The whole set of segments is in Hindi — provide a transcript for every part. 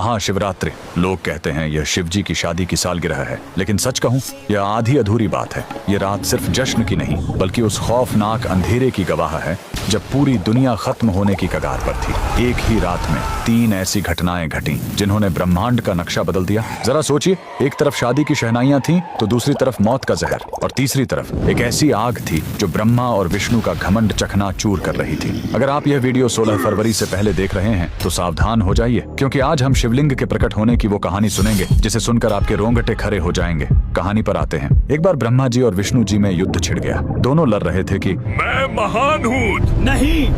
महाशिवरात्रि। लोग कहते हैं यह शिव जी की शादी की सालगिरह है, लेकिन सच कहूं यह आधी अधूरी बात है। यह रात सिर्फ जश्न की नहीं बल्कि उस खौफनाक अंधेरे की गवाह है जब पूरी दुनिया खत्म होने की कगार पर थी। एक ही रात में 3 ऐसी घटनाएं घटी जिन्होंने ब्रह्मांड का नक्शा बदल दिया। जरा सोचिए, एक तरफ शादी की शहनाइयां थीं, तो दूसरी तरफ मौत का जहर, और तीसरी तरफ एक ऐसी आग थी जो ब्रह्मा और विष्णु का घमंड चकनाचूर कर रही थी। अगर आप यह वीडियो 16 फरवरी से पहले देख रहे हैं तो सावधान हो जाइए, क्योंकि आज हम शिवलिंग के प्रकट होने की वो कहानी सुनेंगे जिसे सुनकर आपके रोंगटे खड़े हो जाएंगे। कहानी पर आते हैं। एक बार ब्रह्मा जी और विष्णु जी में युद्ध छिड़ गया। दोनों लड़ रहे थे कि मैं महान हूँ। नहीं,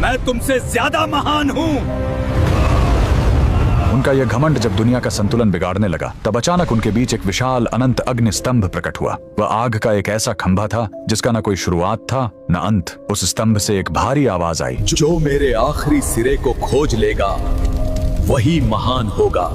मैं तुमसे ज्यादा महान हूँ। उनका यह घमंड जब दुनिया का संतुलन बिगाड़ने लगा, तब अचानक उनके बीच एक विशाल अनंत अग्नि स्तंभ प्रकट हुआ। वह आग का एक ऐसा खंभा था जिसका न कोई शुरुआत था न अंत। उस स्तंभ से एक भारी आवाज आई, जो मेरे आखिरी सिरे को खोज लेगा वही महान होगा।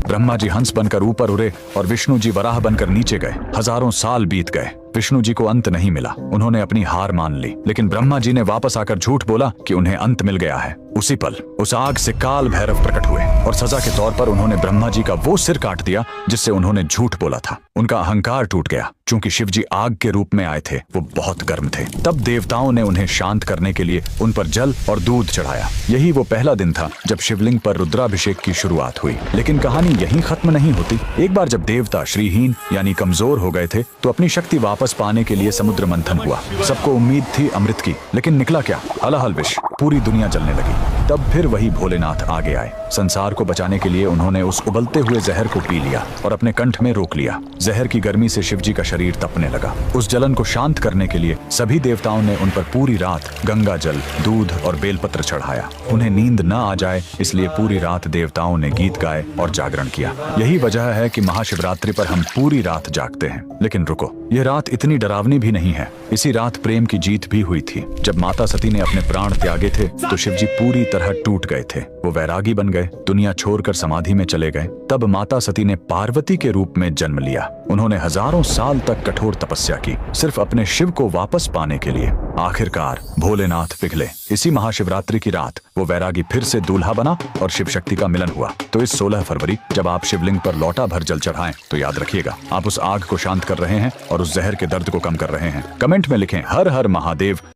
ब्रह्मा जी हंस बनकर ऊपर उड़े और विष्णु जी वराह बनकर नीचे गए। हजारों साल बीत गए, विष्णु जी को अंत नहीं मिला। उन्होंने अपनी हार मान ली, लेकिन ब्रह्मा जी ने वापस आकर झूठ बोला कि उन्हें अंत मिल गया है। उसी पल उस आग से काल भैरव प्रकट हुए और सजा के तौर पर उन्होंने ब्रह्मा जी का वो सिर काट दिया जिससे उन्होंने झूठ बोला था। उनका अहंकार टूट गया। चूंकि शिव जी आग के रूप में आए थे, वो बहुत गर्म थे। तब देवताओं ने उन्हें शांत करने के लिए उन पर जल और दूध चढ़ाया। यही वो पहला दिन था जब शिवलिंग पर रुद्राभिषेक की शुरुआत हुई। लेकिन कहानी यहीं खत्म नहीं होती। एक बार जब देवता श्रीहीन यानी कमजोर हो गए थे, तो अपनी शक्ति वापस पाने के लिए समुद्र मंथन हुआ। सबको उम्मीद थी अमृत की, लेकिन निकला क्या? हलाहल विष। पूरी दुनिया जलने लगी। तब फिर वही भोलेनाथ आगे आए। संसार को बचाने के लिए उन्होंने उस उबलते हुए जहर को पी लिया और अपने कंठ में रोक लिया। जहर की गर्मी से शिव जी का शरीर तपने लगा। उस जलन को शांत करने के लिए सभी देवताओं ने उन पर पूरी रात गंगा जल, दूध और बेलपत्र चढ़ाया। उन्हें नींद न आ जाए इसलिए पूरी रात देवताओं ने गीत गाए और जागरण किया। यही वजह है कि महाशिवरात्रि पर हम पूरी रात जागते हैं। लेकिन रुको, यह रात इतनी डरावनी भी नहीं है। इसी रात प्रेम की जीत भी हुई थी। जब माता सती ने अपने प्राण त्यागे थे तो शिव जी पूरी तरह टूट गए थे। वो वैरागी बन गए, दुनिया छोड़कर समाधि में चले गए। तब माता सती ने पार्वती के रूप में जन्म लिया। उन्होंने हजारों साल तक कठोर तपस्या की, सिर्फ अपने शिव को वापस पाने के लिए। आखिरकार भोलेनाथ पिघले। इसी महाशिवरात्रि की रात वो वैरागी फिर से दूल्हा बना और शिव शक्ति का मिलन हुआ। तो इस 16 फरवरी जब आप शिवलिंग पर लौटा भर जल चढ़ाएं, तो याद रखिएगा, आप उस आग को शांत कर रहे हैं और उस जहर के दर्द को कम कर रहे हैं। कमेंट में लिखें हर हर महादेव।